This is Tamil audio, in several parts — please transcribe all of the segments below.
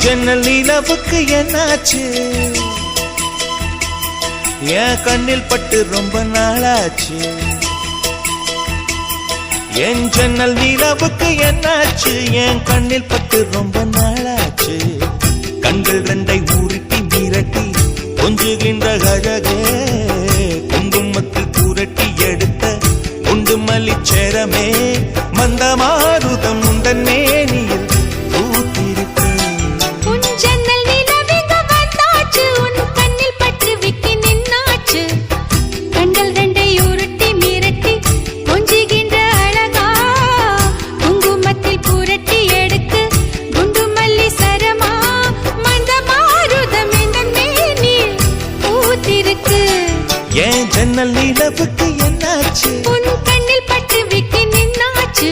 ஜன்னல் நிலவுக்கு என்னாச்சு? என் கண்ணில் பட்டு ரொம்ப நாளாச்சு. என் ஜன்னல் நிலவுக்கு என்னாச்சு? என் கண்ணில் பட்டு ரொம்ப நாளாச்சு. கண்கள் ரெண்டை உருட்டி மிரட்டி கொஞ்சுகின்ற அழகே, குங்குமத்தில் புரட்டி எடுத்த குண்டு மல்லிச்சேரமே, மந்தமாருதம் உந்தன் மேனியில் ஜன்னல் நிலவுக்கு என்னாச்சு? உன் கண்ணில் பட்டு விட்டு நின்னாச்சு.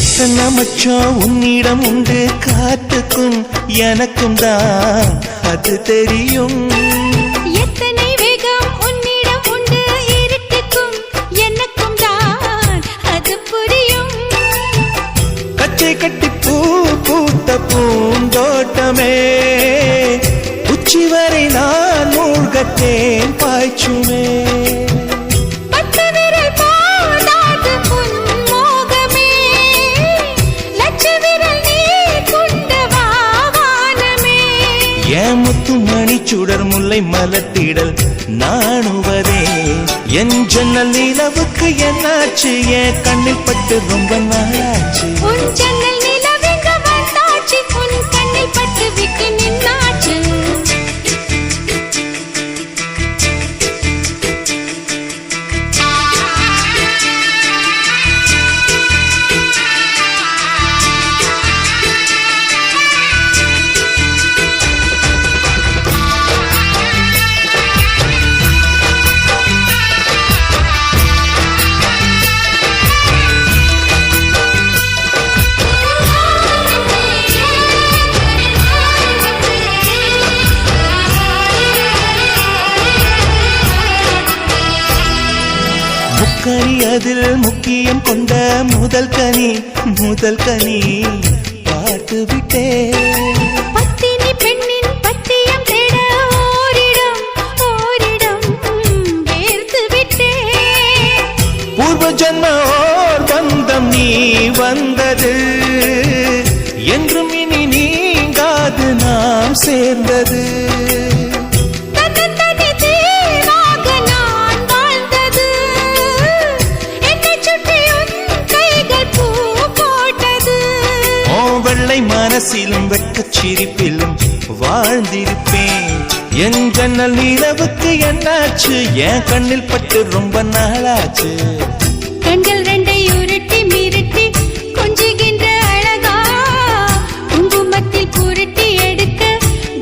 எத்தனை மச்சம் உன்னிடம் உண்டு, காத்துக்கும் எனக்கும் தான் அது தெரியும். எத்தனை வேகம் உன்னிடம் உண்டு, இருட்டுக்கும் எனக்கும் தான் அது புரியும். கச்சை கட்டி பூ பூத்த பூந்தோட்டமே, உச்சி வரை நான் மூழ்கத்தேன் பாய்ச்சுமே. சுடர் முல்லை மலத்திடல் நாணுவதே, என் ஜன்னல் நிலவுக்கு என்னாச்சு? என் கண்ணில் பட்டு ரொம்ப நாளாச்சு. உன் ஜன்னல் நிலவுங்க வந்தாச்சு, உன் கண்ணில் பட்டு விட்டு நின்னாச்சு. கனி அதில் முக்கியம் கொண்ட முதல் கனி, முதல் கனி பார்த்து விட்டே. பத்தினி பெண்ணின் பத்தியம் தேட ஓரிடம் ஓரிடம் வேர்த்து விட்டே. பூர்வ ஜன்ம ஓர் பந்தம் நீ வந்தது, என்றும் இனி நீங்காது நாம் சேர்ந்தது. மனசிலும் வெட்கச் சிரிப்பிலும் வாழ்ந்திருப்பேன். என் ஜன்னல் நிலவுக்கு என்னாச்சு? என் கண்ணில் பட்டு ரொம்ப நாளாச்சு. கண்கள் ரெண்டை உருட்டி மிரட்டி கொஞ்சுகின்ற அழகா, குங்குமத்தில் புரட்டி எடுக்க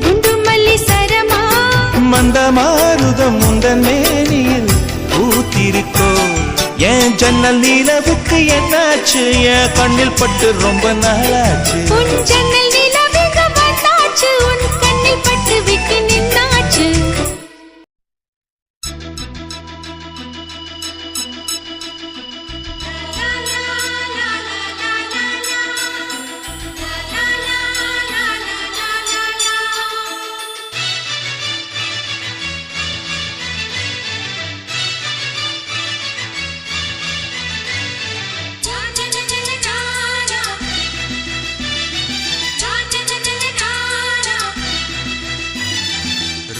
குண்டு மல்லி சரமா, மந்தமாருதம் உந்தன் மேனியில் பூத்திருக்கோ. என் ஜன்னல் நிலவுக்கு என்னாச்சு? என் கண்ணில் பட்டு ரொம்ப நாளாச்சு. உன் ஜன்னல் நிலவுங்க வந்தாச்சு, உன் கண்ணில் பட்டு விட்டு நின்னாச்சு.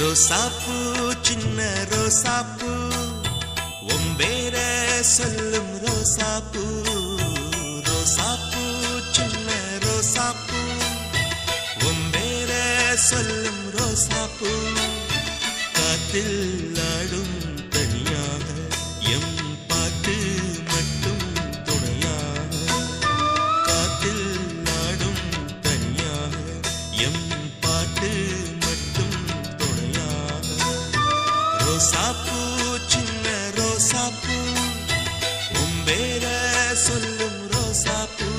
ரோசாப்பூ சின்ன ரோசாப்பூ, ஒம்பேர சொல்லும் ரோசாப்பூ. ரோசாப்பூ சின்ன ரோசாப்பூ, ஒம்பேர சொல்லும் ரோசாப்பூ. காத்தில் ஆடும் பேர சொல்லும் ரோசாப்பூ.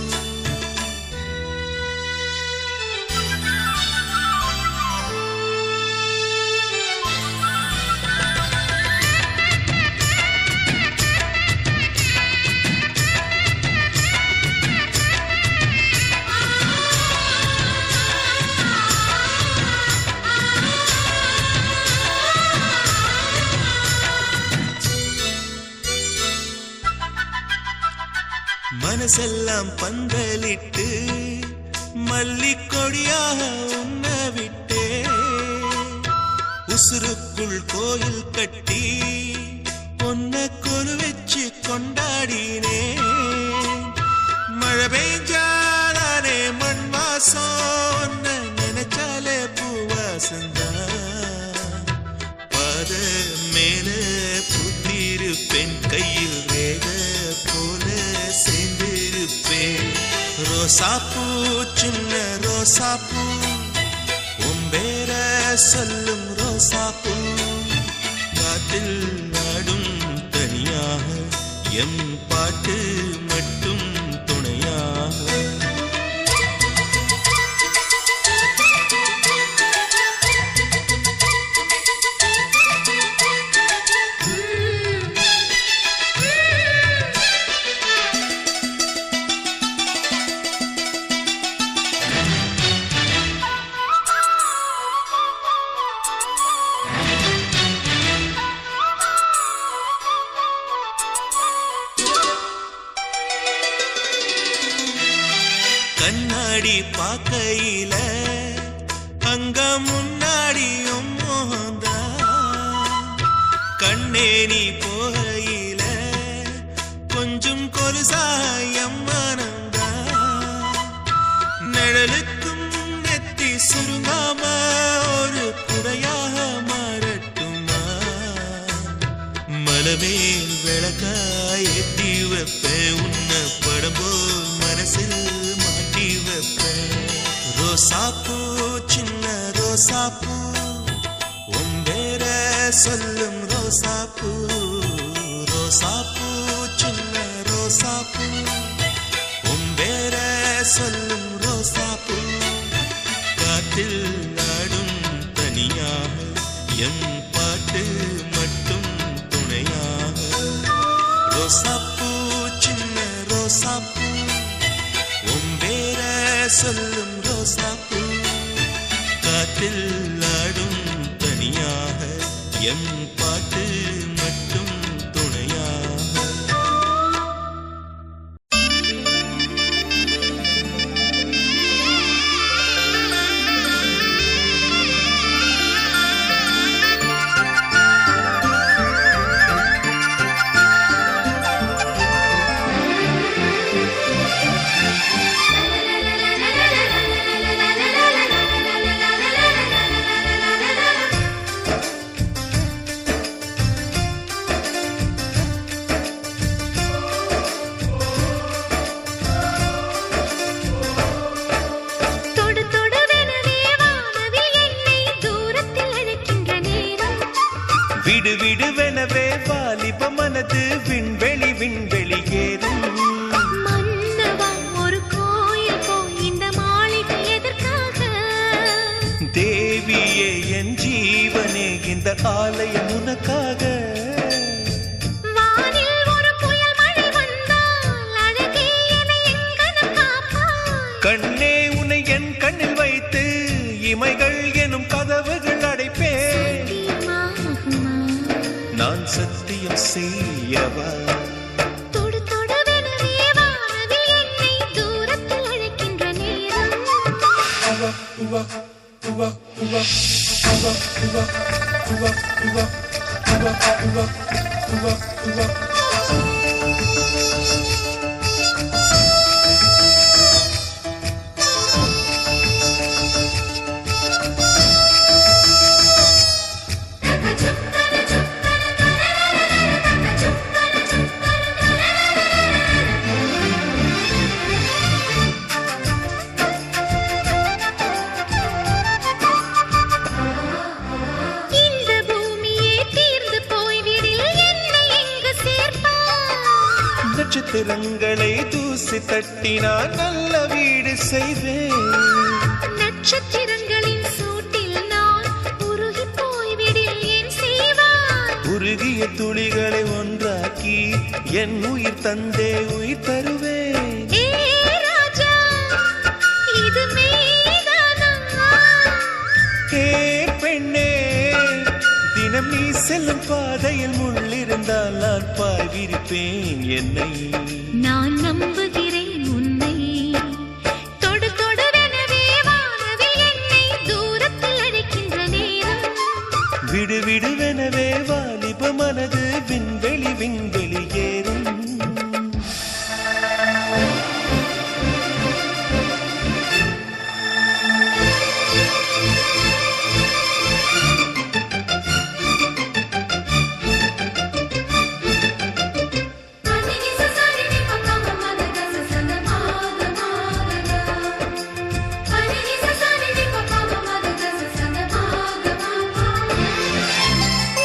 மனசெல்லாம் பந்தலிட்டு மல்லிக்கொடியாக உண்ண விட்டே, உசுருக்குள் கோயில் கட்டி பொன்ன கொலு வச்சு கொண்டாடினே. மழை பெய்ஞ்சாலே மண் வாசம் நினைச்சாலே பூவாசந்தான். பாத மேல புத்திருப்பெண் கையில் ரேக போல சேர்ந்திருப்பேன். ரோசாப்பூ சின்ன ரோசாப்பூ, உம்பேர சொல்லும் ரோசாப்பூ. காட்டில் நாடும் தனியாக எம் பாட்டு மட்டும் துணையாக. கண்ணாடி பாக்கையில அங்க முன்னாடியும் மோகந்தா, கண்ணே நீ போகையில கொஞ்சம் கொலுசாயம் மனந்தா. நிழலுக்கும் நெத்தி சுருங்காம ஒரு குறையாக மாறட்டுமா? மலமேல் விளக்காய் ஏத்தி வைப்பேன் உன்ன படம் போல் மனசில் மாட்டி வைப்பேன். ரோசாப்பூ சின்ன ரோசாப்பூ, உம்பேர சொல்லும் ரோசாப்பூ. ரோசாப்பூ சின்ன ரோசாப்பூ, உம்பேர சொல்லும் ரோசாப்பூ. காட்டில் நாடும் தனியாக எம் பாட்டு மட்டும் துணையாக. ரோசாப்பூ சின்ன ரோசாப்பூ, உம்பேர சொல்லும் ரோசாப்பூ. காட்டில் நாடும் தனியாக எம் பாட்டு மட்டும் துணையாக. விடு விடுவெனவே வாலிப மனது விண்வெளி விண்வெளி ஏறும். மன்னவா ஒரு கோயில் போய் இந்த மாளிகை எதற்காக? தேவியே என் ஜீவனே இந்த ஆலயம் உனக்காக. வானில் ஒரு புயல் மழை வந்தால் அழகே என்னை எங்கனம் காப்பாய். கண்ணே உன்னை என் கண்ணில் வைத்து இமைகள் எனும் கதவுகள் அடைப்பேன். நான் சத்தியம் செய்யவா? தொடு தொடுவெனவே வானவில் என்னை தூரத்தில் அழைக்கின்ற நேரம். இந்த பூமியே தீர்ந்து போய்விடில் என்னை எங்கு சேர்ப்பாய்? நட்சத்திரங்களை தூசி தட்டினால் நல்ல வீடு செய்வேன். நட்சத்திரங்களின் சூட்டில் நான் உருகி போய்விடில் என் செய்வார். உருகிய துளிகளை ஒன்றாக்கி என் உயிர் தந்தே உயிர் தருவேன். ஏ ராஜா, இது மெய்தானா? ஏ பெண்ணே, தினம் நீ செல்லும் பாதையில் முள்ளிருந்தால் நான் பாய் விரிப்பேன் என்னை. நான் நம்புகிறேன் உன்னை. தொடு தொடுவெனவே வானவில் என்னை தூரத்தில் அழைக்கின்ற நேரம். விடு விடுவெனவே வாலிப மனது விண்வெளி விண்வெளி ஏறும்.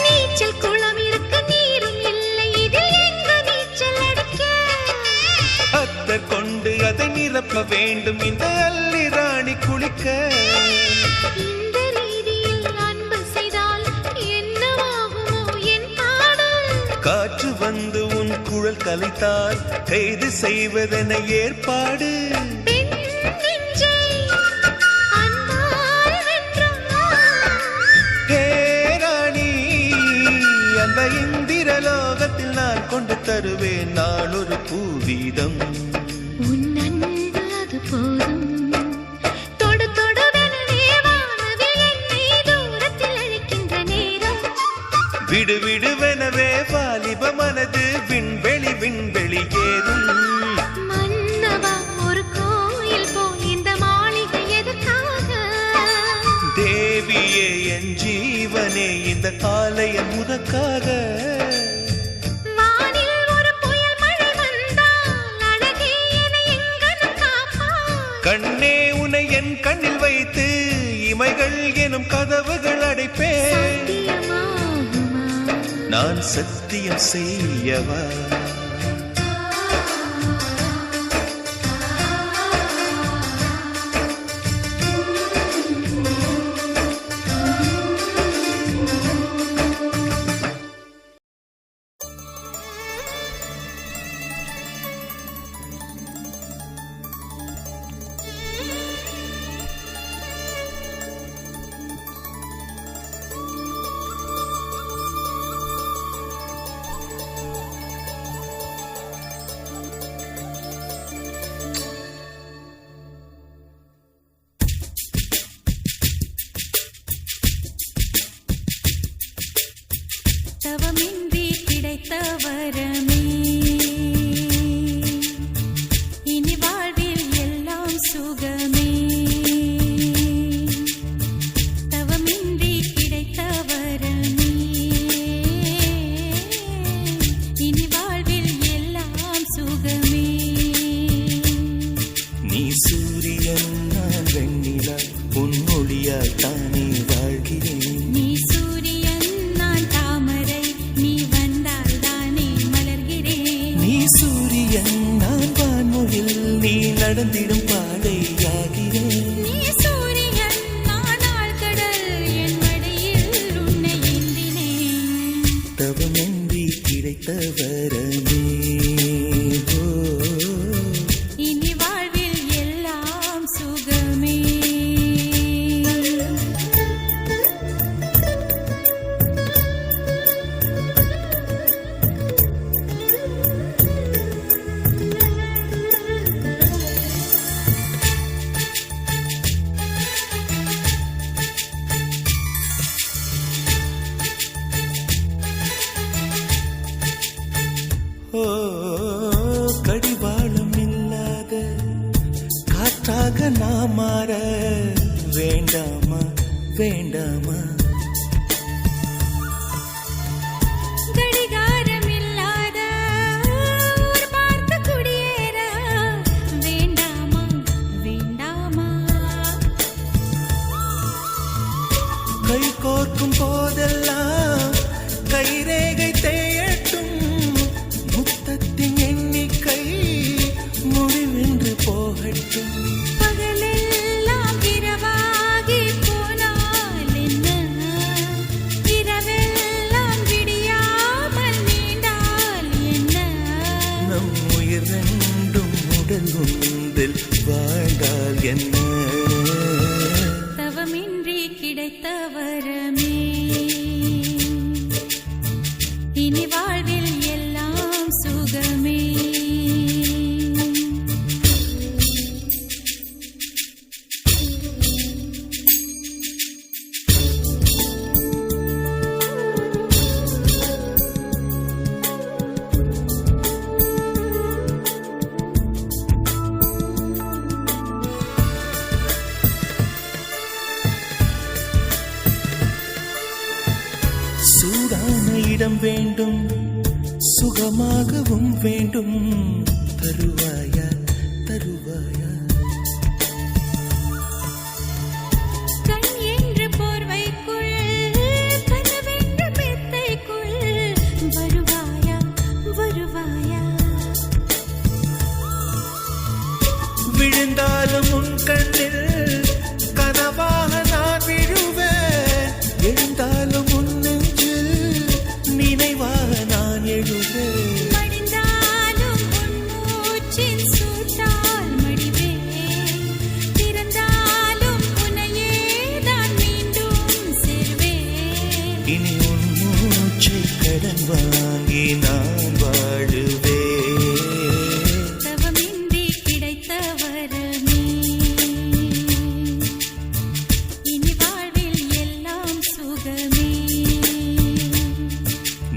நீச்சல் குளம் இருக்க நீரும் இல்லை, இதில் எங்கு நீச்சல் அடிக்க? அத்தர் கொண்டு அதை நிரப்ப வேண்டும் இந்த அல்லி ராணி குளிக்க. இந்த ரீதியில் அன்பு செய்தால் என்னவாகுமோ என் பாடல்? காற்று வந்து உன் குழல் கலைத்தால் கைது செய்வதென ஏற்பாடு. பெண் நெஞ்சை அன்பால் வென்றார். ஹே ராணி, அந்த இந்திரலோகத்தில் நான் கொண்டு தருவேன் நான் ஒரு பூவீதம். உன் அன்பு அது போதும். தொடு தொடுவெனவே வானவில் என்னை தூரத்தில் அழைக்கின்ற நேரம். விடு விடுவெனவே வாலிப மனது விண்வெளி விண்வெளி ஏறும். மன்னவா, ஒரு கோயில் போல் இந்த மாளிகை எதற்காக? தேவியே என் ஜீவனே, இந்த ஆலயம் உனக்காக. வானில் ஒரு புயல் மழை வந்தால் அழகே என்னை எங்கனம் காப்பாய். கண்ணே, உன்னை என் கண்ணில் வைத்து இமைகள் எனும் கதவுகள் அடைப்பேன். சத்தியமாகுமா? நான் சத்தியம் செய்யவா? தவமின்றி கிடைத்த வரமே, இனி வாழ்வில் எல்லாம் சுகமே. தவமின்றி கிடைத்த வரமே, இனி வாழ்வில் எல்லாம் சுகமே. நீ சூரியன், நான் வெண்ணிலா, உன் மொழியால் தானே வாழ்கிறேன். நீ சூரியன், நான் தாமரை, நீ வந்தால் தானே மலர்கிறேன். நீ சூரியன், நான் வான்மொழில், நீ நடந்திடும் பாதையாகிறேன். நீ சூரியன், நான் ஆழ்கடல், என் மடியில் உன்னை ஏந்தினேன். தவமின்றி கிடைத்த வரமே, ஓ, இனி வாழ்வில் எல்லாம் சுகமே. ஓ, கடிவாளம் இல்லாத காற்றாக நான் மாற வேண்டாமா வேண்டாமா? கடிகாரம் இல்லாத ஊர் பார்த்து குடியேற வேண்டாமா வேண்டாமா? கை கோர்க்கும் போதெல்லாம் கைரேகை தேயட்டும், முத்தத்தின் எண்ணிக்கை ஒன்றில் வாழ்ந்தால் என்ன? தவமின்றி கிடைத்த வரமே இனி வாழ்வில் எல்லாம் சுகமே. சூடான இடம் வேண்டும், சுகமாகவும் வேண்டும். தருவாயா தருவாயா? கண் என்ற போர்வைக்குள் கனவென்ற மெத்தைக்குள் வருவாயா வருவாயா? விழுந்தாலும் உன் கண்ணில் கனவாக நான் விழுவேன். எழுந்தாலும் உன் நெஞ்சில் நினைவாக நான் எழுவேன். மடிந்தாலும் உன் மூச்சின் சூட்டால் மடிவேன். பிறந்தாலும் உன்னையே தான் மீண்டும் சேர்வேன். இனி உன் மூச்சை கடன் வாங்கி நான் வாழுவேன். தவமின்றி கிடைத்த வரமே இனி வாழ்வில் எல்லாம் சுகமே.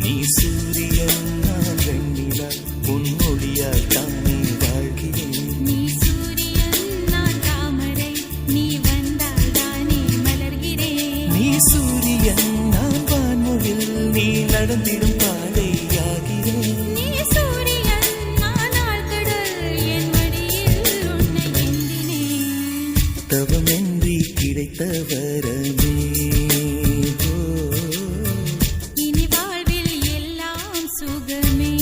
நீ சூரியன் நான் வெண்ணிலா, உன் மொழியால் தானே வாழ்கிறேன். நீ சூரியன் நான் தாமரை, நீ வந்தால் தானே மலர்கிறேன். நீ சூரியன் நான் வான்மொழில், நீ நடந்திடும் பாதையாகிறேன். நீ சூரியன் நான் ஆழ்கடல், என் மடியில் உன்னை ஏந்தினேன். தவமின்றி கிடைத்த வரமே ஓ. இனி வாழ்வில் எல்லாம் சுகமே.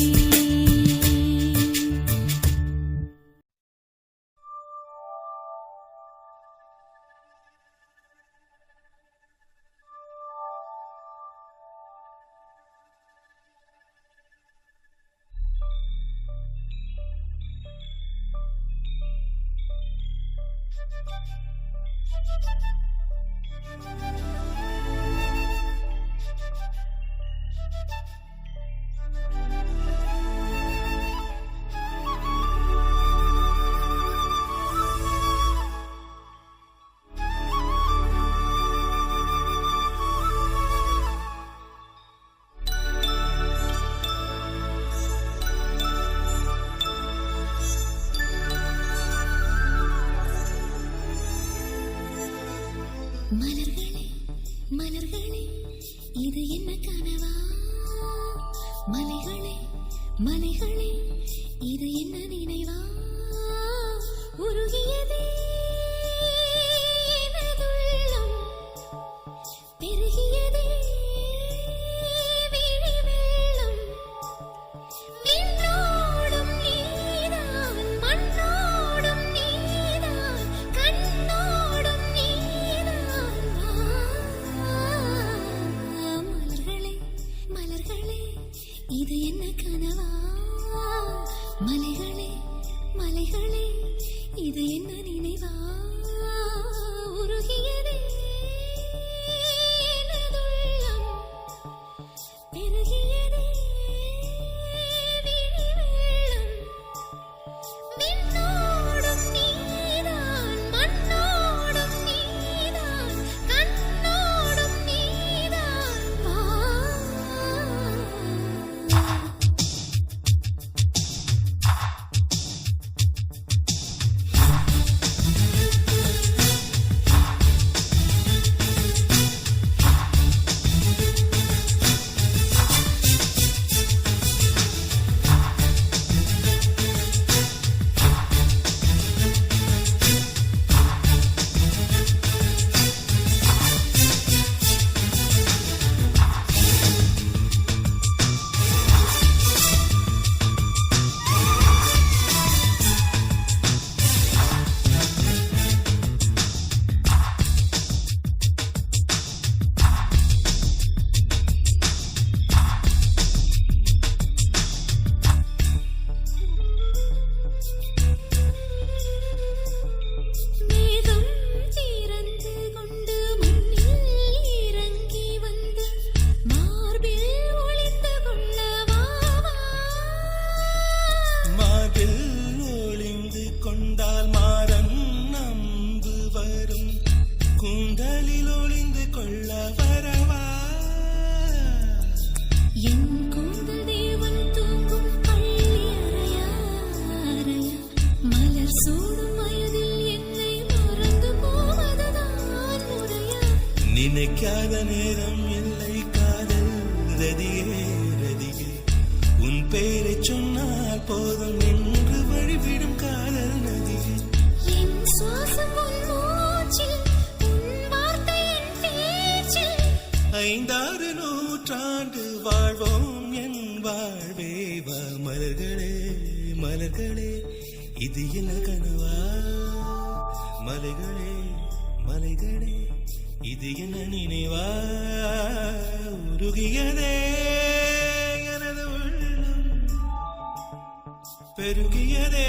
மலர்களே மலர்களே இது என்ன கனவா? மலைகளே மலைகளே இது என்ன நினைவா? உருகியதே எனதுள்ளம், பெருகியதே விழி வெள்ளம். விண்ணோடும் நீதான், மண்ணோடும் நீதான், கண்ணோடும் நீதான். மலர்களே மலர்களே இது என்ன கனவா? மலைகளே மலைகளே இது என்ன நினைவா? உருகியதே எனதுள்ளம், பெருகியதே விழி வெள்ளம். விண்ணோடும் நீதான், மண்ணோடும் நீதான், கண்ணோடும் நீதான். வா. நினைக்காத நேரம் இல்லை காதல் ரதியே ரதியே உன் பெயரை சொன்னால் போதும் என்று வழிவிடும் காதல் நதியே என் சுவாசம் உன் மூச்சில் உன் வார்த்தை என் பேச்சில் 5-6 நூற்றாண்டு வாழ்வோம் என் வாழ்வே வா மலர்களே மலர்களே இது என்ன கனவா மலைகளே மலைகளே இது என்ன நினைவா உருகியதே எனது உள்ளம் பெருகியதே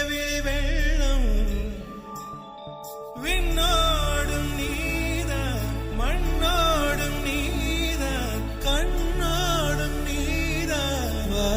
விழி வெள்ளம் விண்ணோடும் நீதான் மண்ணோடும் நீதான் கண்ணோடும் நீதான் வா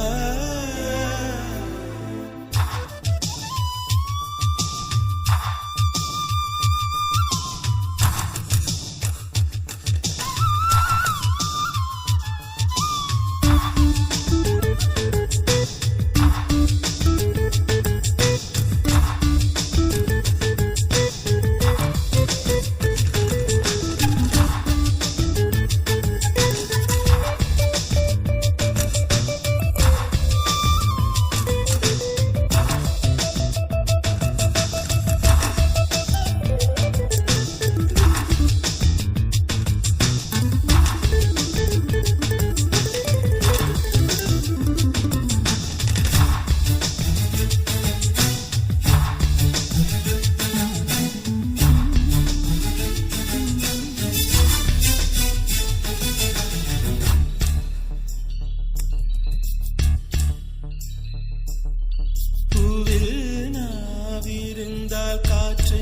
காற்று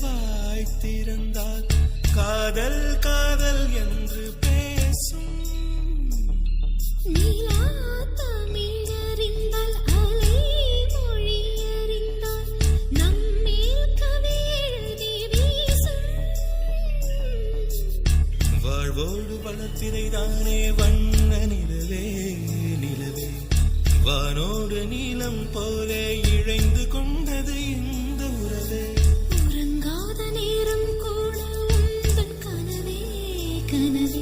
வாய்த்திருந்தால் காதல் காதல் என்று பேசும் நீலா தமிழறிந்தால் அலை மொழியறிந்தால் நம்மேல் கவி எழுதி வீசும் வாழ்வோடு வளர்த்திரைதானே வண்ண நிலவே நிலவே வானோடு நீலம் போலே இழைந்து கொண்டது இந்த உறவே உறங்காத நேரம் கூட உந்தன் கனவே கனவே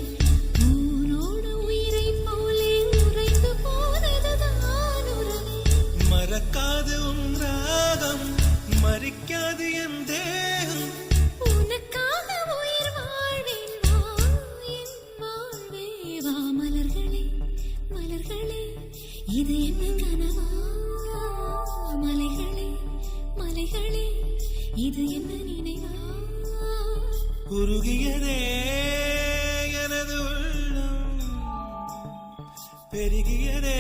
ஊனோடு உயிரை போலே உறைந்து போனதுதான் உறவே மறக்காது உன் ராகம் மறிக்காது என் தேகம் உனக்காக உயிர் வாழ்வேன் வா என் வாழ்வே வா மலர்களே மலர்களே இது என்ன கனவா மலைகளே மலைகளே இது என்ன நினைவா உருகியதே எனது உள்ளம் பெருகியதே